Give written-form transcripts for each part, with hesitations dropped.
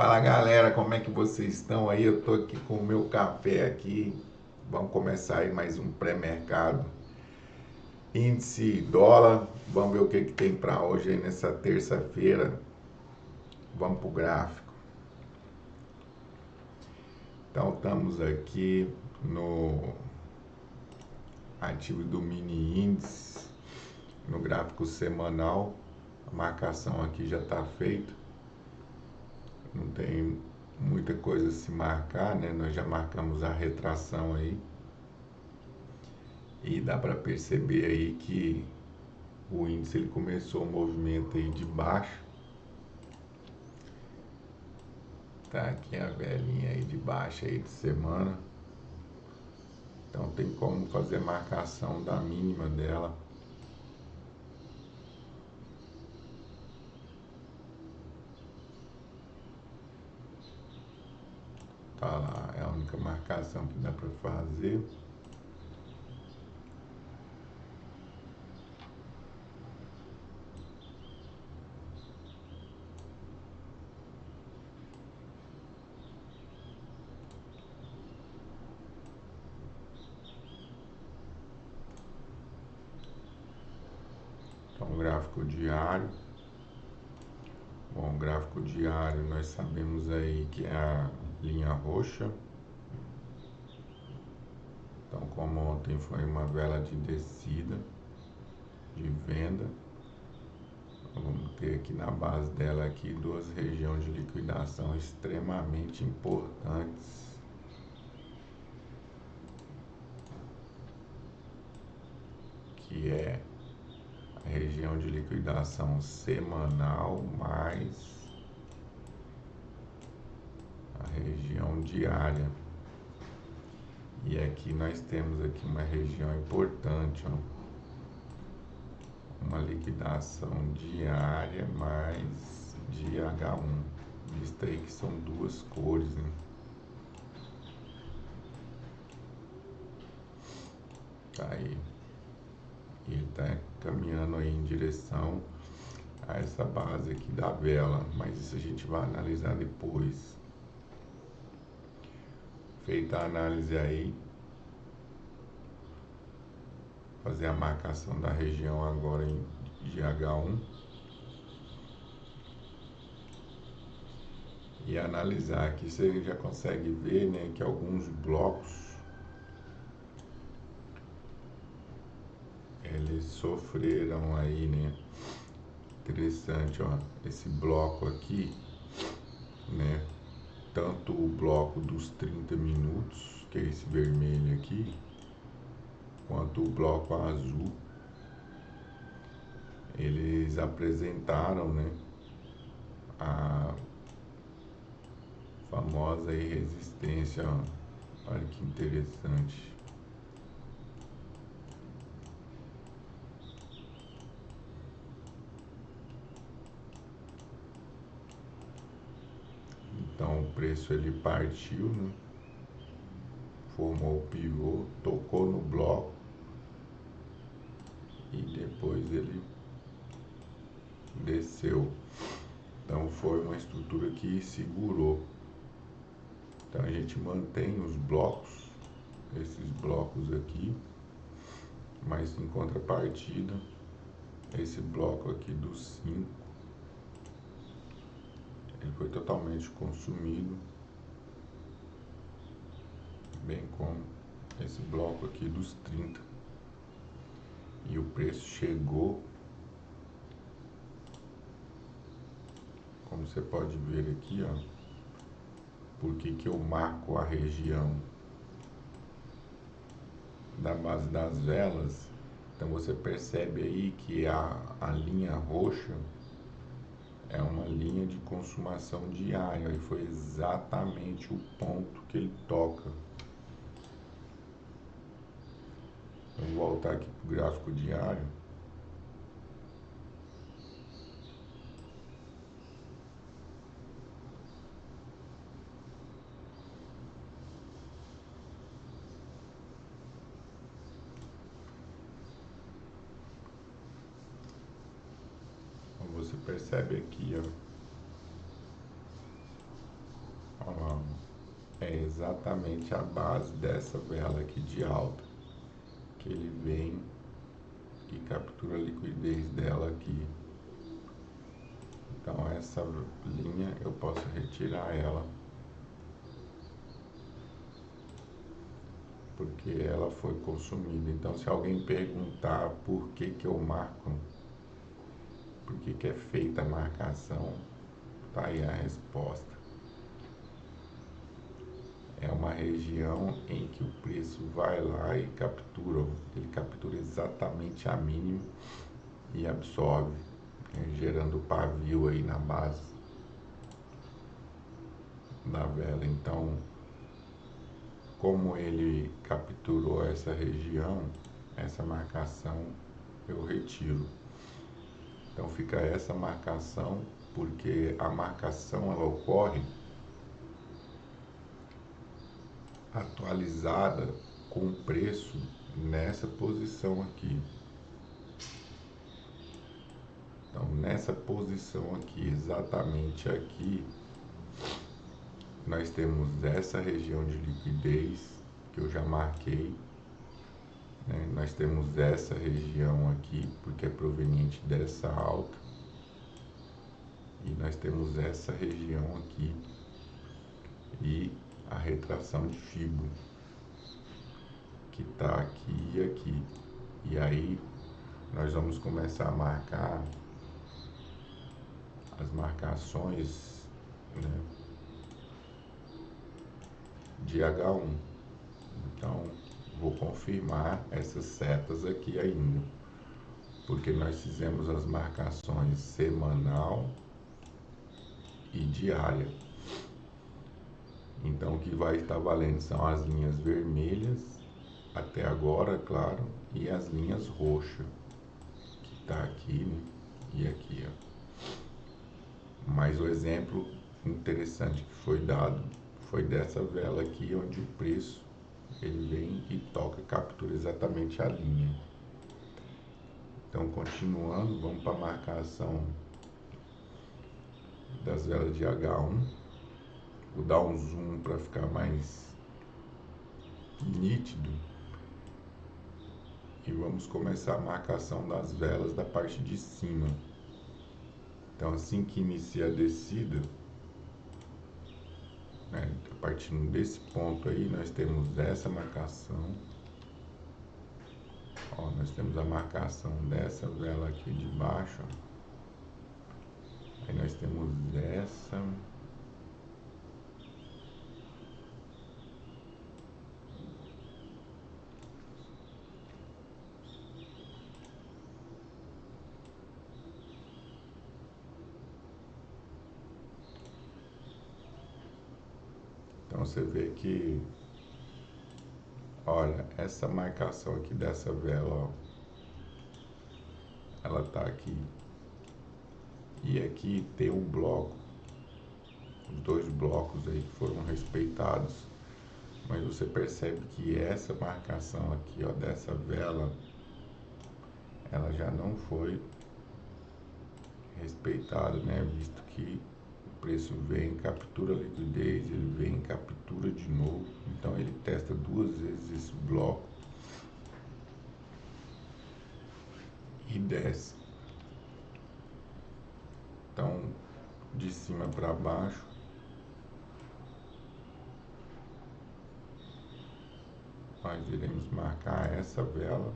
Fala galera, como é que vocês estão aí? Eu tô aqui com o meu café aqui. Vamos começar aí mais um pré-mercado. Índice dólar, vamos ver o que tem para hoje aí nessa terça-feira. Vamos pro gráfico. Então estamos aqui no ativo do mini índice, no gráfico semanal. A marcação aqui já está feita. Não tem muita coisa a se marcar, né? Nós já marcamos a retração aí. E dá para perceber aí que o índice ele começou o movimento aí de baixo. Tá aqui a velhinha aí de baixo aí de semana. Então tem como fazer a marcação da mínima dela. Tá lá, é a única marcação que dá para fazer. Então gráfico diário. Bom, gráfico diário nós sabemos aí que é a linha roxa. Então como ontem foi uma vela de descida, de venda, vamos ter aqui na base dela aqui duas regiões de liquidação extremamente importantes, que é a região de liquidação semanal mais a região diária. E aqui nós temos aqui uma região importante, ó, uma liquidação diária mais de H1, visto aí que são duas cores, né? Tá aí. E ele está caminhando aí em direção a essa base aqui da vela, mas isso a gente vai analisar depois. Feita a análise aí, fazer a marcação da região agora em GH1 e analisar aqui, você já consegue ver, né, que alguns blocos eles sofreram aí, né? Interessante, ó, esse bloco aqui, né? Tanto o bloco dos 30 minutos, que é esse vermelho aqui, quanto o bloco azul, eles apresentaram, né, a famosa aí resistência, ó. Olha que interessante. Então o preço ele partiu, né, formou o pivô, tocou no bloco e depois ele desceu. Então foi uma estrutura que segurou. Então a gente mantém os blocos, esses blocos aqui, mas em contrapartida, esse bloco aqui dos 5, ele foi totalmente consumido, bem como esse bloco aqui dos 30. E o preço chegou, como você pode ver aqui, ó, por que eu marco a região da base das velas. Então você percebe aí que a linha roxa é uma linha de consumação diária e foi exatamente o ponto que ele toca. Vamos voltar aqui para o gráfico diário. Então você percebe aqui, ó, é exatamente a base dessa vela aqui de alta, que ele vem e captura a liquidez dela aqui. Então essa linha eu posso retirar ela, porque ela foi consumida. Então se alguém perguntar por que que eu marco, por que que é feita a marcação, tá aí a resposta. É uma região em que o preço vai lá e captura, ele captura exatamente a mínima e absorve, gerando pavio aí na base da vela. Então, como ele capturou essa região, essa marcação eu retiro. Então fica essa marcação, porque a marcação ela ocorre atualizada com o preço nessa posição aqui. Então nessa posição aqui, exatamente aqui, nós temos essa região de liquidez que eu já marquei, né? Nós temos essa região aqui porque é proveniente dessa alta, e nós temos essa região aqui e a retração de Fibo que está aqui e aqui. E aí nós vamos começar a marcar as marcações, né, de H1. Então vou confirmar essas setas aqui ainda, porque nós fizemos as marcações semanal e diária. Então o que vai estar valendo são as linhas vermelhas até agora, claro, e as linhas roxas que está aqui, né, e aqui, ó. Mas o exemplo interessante que foi dado foi dessa vela aqui, onde o preço ele vem e toca, captura exatamente a linha. Então, continuando, vamos para a marcação das velas de H1. Vou dar um zoom para ficar mais nítido. E vamos começar a marcação das velas da parte de cima. Então, assim que inicia a descida, né, partindo desse ponto aí, nós temos essa marcação. Ó, nós temos a marcação dessa vela aqui de baixo. Aí nós temos essa. Então você vê que, olha, essa marcação aqui dessa vela, ó, ela tá aqui. E aqui tem um bloco, os dois blocos aí que foram respeitados. Mas você percebe que essa marcação aqui, ó, dessa vela, ela já não foi respeitada, né? Visto que o preço vem, captura a liquidez, ele vem, captura de novo. Então ele testa duas vezes esse bloco e desce. Então, de cima para baixo, nós iremos marcar essa vela.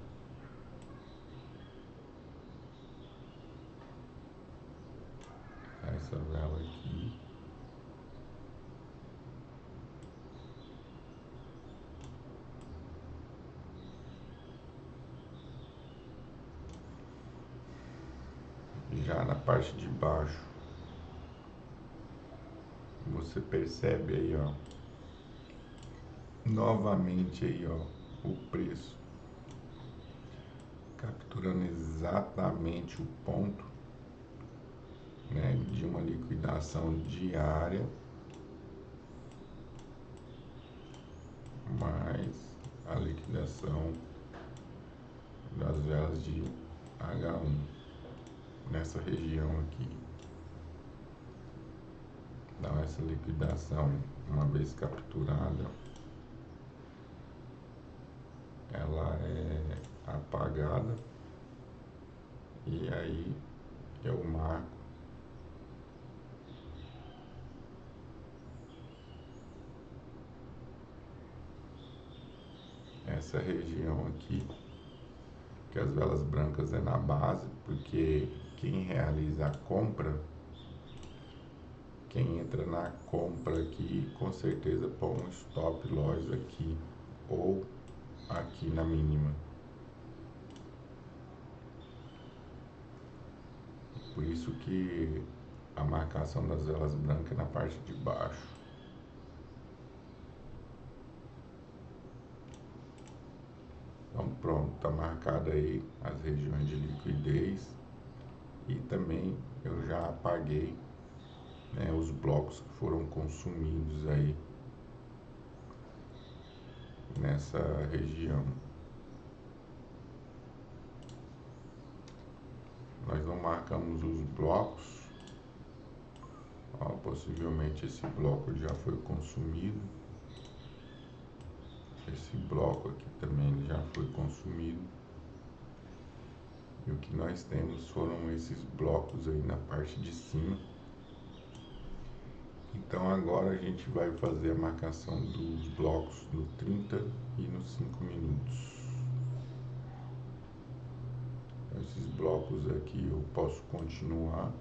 Essa vela aqui. Já na parte de baixo, você percebe aí, ó, novamente aí, ó, o preço capturando exatamente o ponto, né, de uma liquidação diária, mais a liquidação das velas de H1 nessa região aqui. Então essa liquidação, uma vez capturada, ela é apagada e aí eu marco essa região aqui, que as velas brancas é na base, porque quem realiza a compra, quem entra na compra aqui, com certeza põe um stop loss aqui ou aqui na mínima. Por isso que a marcação das velas brancas é na parte de baixo. Então pronto, está marcado aí as regiões de liquidez e também eu já apaguei, né, os blocos que foram consumidos aí nessa região. Nós não marcamos os blocos. Ó, possivelmente esse bloco já foi consumido. Esse bloco aqui também já foi consumido. E o que nós temos foram esses blocos aí na parte de cima. Então agora a gente vai fazer a marcação dos blocos no 30 e nos 5 minutos. Esses blocos aqui eu posso continuar.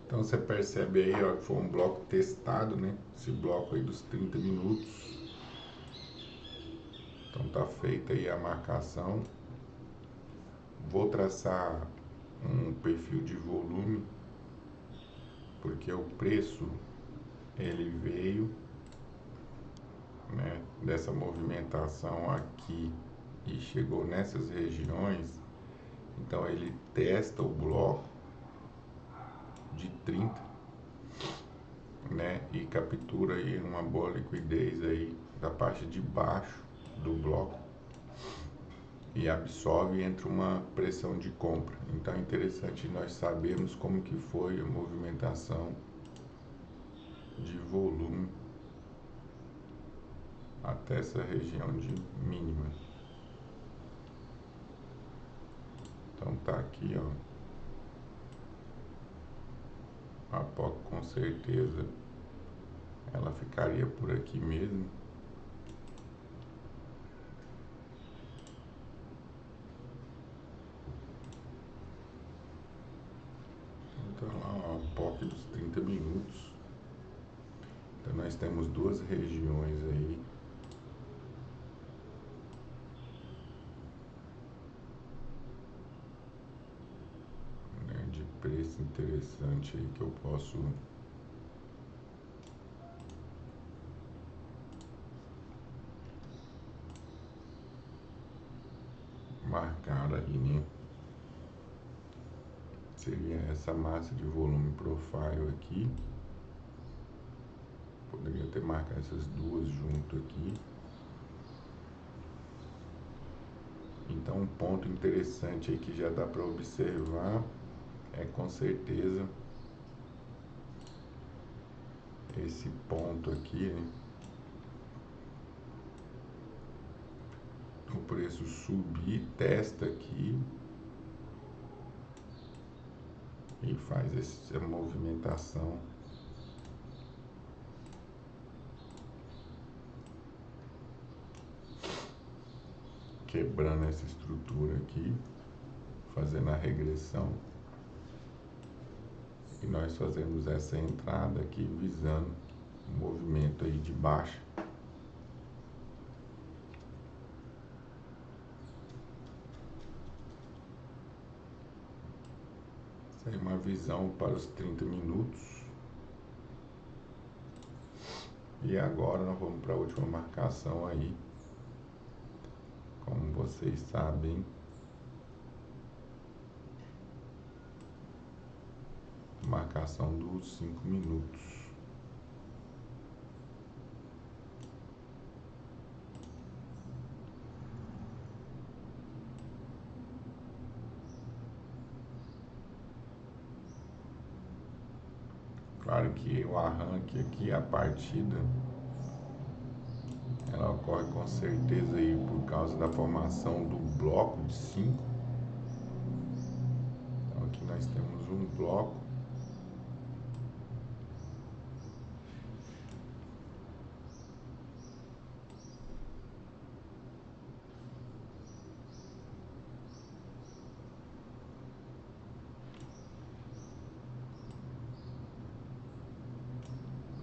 Então você percebe aí, ó, que foi um bloco testado, né? Esse bloco aí dos 30 minutos. Então tá feita aí a marcação. Vou traçar um perfil de volume, porque o preço ele veio, né, dessa movimentação aqui e chegou nessas regiões. Então ele testa o bloco de 30, né, e captura aí uma boa liquidez aí da parte de baixo do bloco e absorve entre uma pressão de compra. Então é interessante nós sabermos como que foi a movimentação de volume até essa região de mínima. Então tá aqui, ó, a POC com certeza ela ficaria por aqui mesmo. Então lá, ó, a POC dos 30 minutos. Então nós temos duas regiões aí. preço interessante aí que eu posso marcar aí, né? Seria essa massa de volume profile aqui. Poderia ter marcado essas duas junto aqui. Então um ponto interessante aí que já dá para observar é com certeza esse ponto aqui, né? O preço subir, testa aqui e faz essa movimentação quebrando essa estrutura aqui, fazendo a regressão, e nós fazemos essa entrada aqui visando o movimento aí de baixa. Essa é uma visão para os 30 minutos. E agora nós vamos para a última marcação aí. Como vocês sabem, marcação dos 5 minutos. Claro que o arranque aqui, a partida, ela ocorre com certeza aí por causa da formação do bloco de 5. Então aqui nós temos um bloco.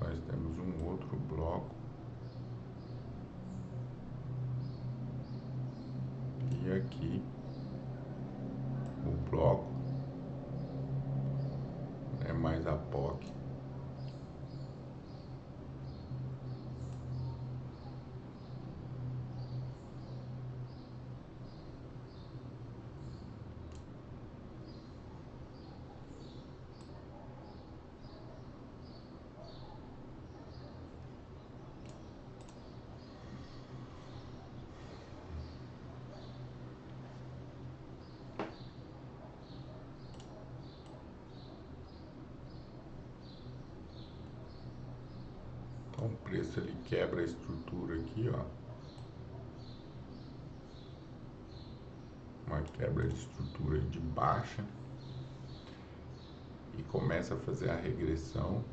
Nós temos um outro bloco. E aqui o bloco é mais a POC. Então o preço ele quebra a estrutura aqui, ó. Uma quebra de estrutura de baixa e começa a fazer a regressão.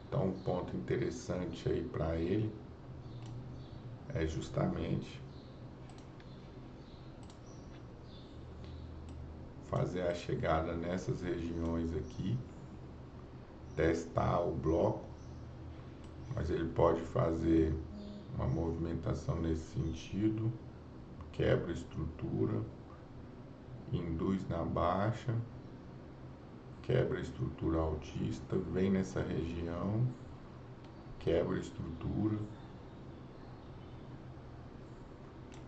Então um ponto interessante aí para ele é justamente fazer a chegada nessas regiões aqui, testar o bloco, mas ele pode fazer uma movimentação nesse sentido, quebra a estrutura, induz na baixa, quebra a estrutura altista, vem nessa região, quebra a estrutura,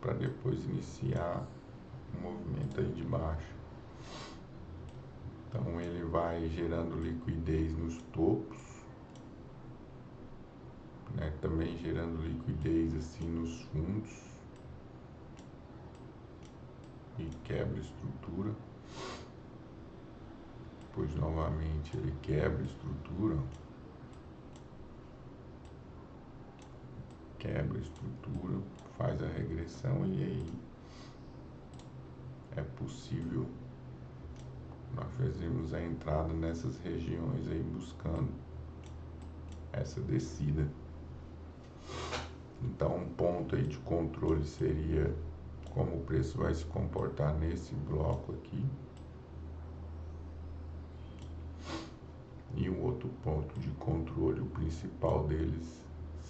para depois iniciar o movimento aí de baixo. Então ele vai gerando liquidez nos topos, né, também gerando liquidez assim nos fundos, e quebra a estrutura. Depois novamente ele quebra a estrutura, quebra a estrutura, faz a regressão, e aí é possível nós fazermos a entrada nessas regiões aí buscando essa descida. Então um ponto aí de controle seria como o preço vai se comportar nesse bloco aqui. E um outro ponto de controle, o principal deles,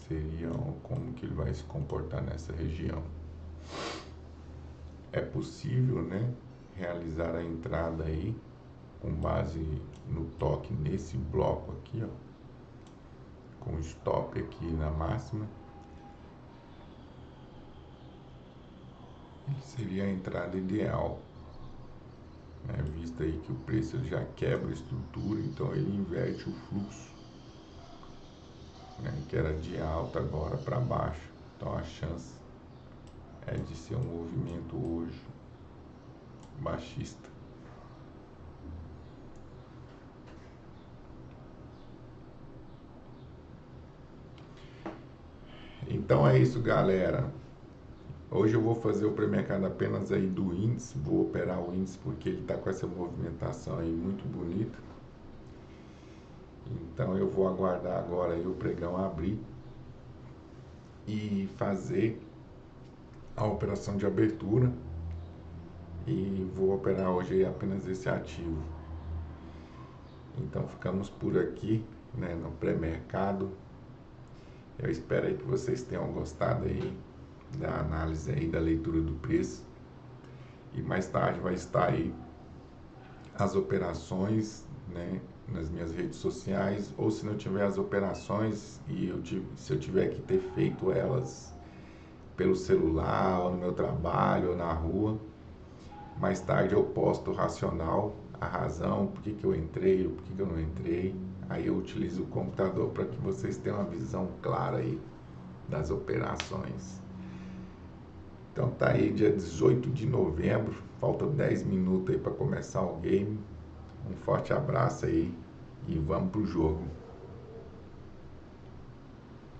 seria como que ele vai se comportar nessa região. É possível, né, realizar a entrada aí com base no toque nesse bloco aqui, ó, com stop aqui na máxima, seria a entrada ideal, né? Visto aí que o preço já quebra a estrutura, então ele inverte o fluxo, né, que era de alta agora para baixo. Então a chance é de ser um movimento hoje baixista. Então é isso, galera. Hoje eu vou fazer o pré-mercado apenas aí do índice, vou operar o índice porque ele está com essa movimentação aí muito bonita. Então eu vou aguardar agora aí o pregão abrir e fazer a operação de abertura, e vou operar hoje aí apenas esse ativo. Então ficamos por aqui, né, no pré-mercado. Eu espero aí que vocês tenham gostado aí da análise aí, da leitura do preço. E mais tarde vai estar aí as operações, né, nas minhas redes sociais, ou se não tiver as operações e se eu tiver que ter feito elas pelo celular, ou no meu trabalho, ou na rua, mais tarde eu posto o racional, a razão, por que eu entrei, ou por que eu não entrei. Aí eu utilizo o computador para que vocês tenham uma visão clara aí das operações. Então tá aí, dia 18 de novembro, faltam 10 minutos aí para começar o game. Um forte abraço aí e vamos pro jogo.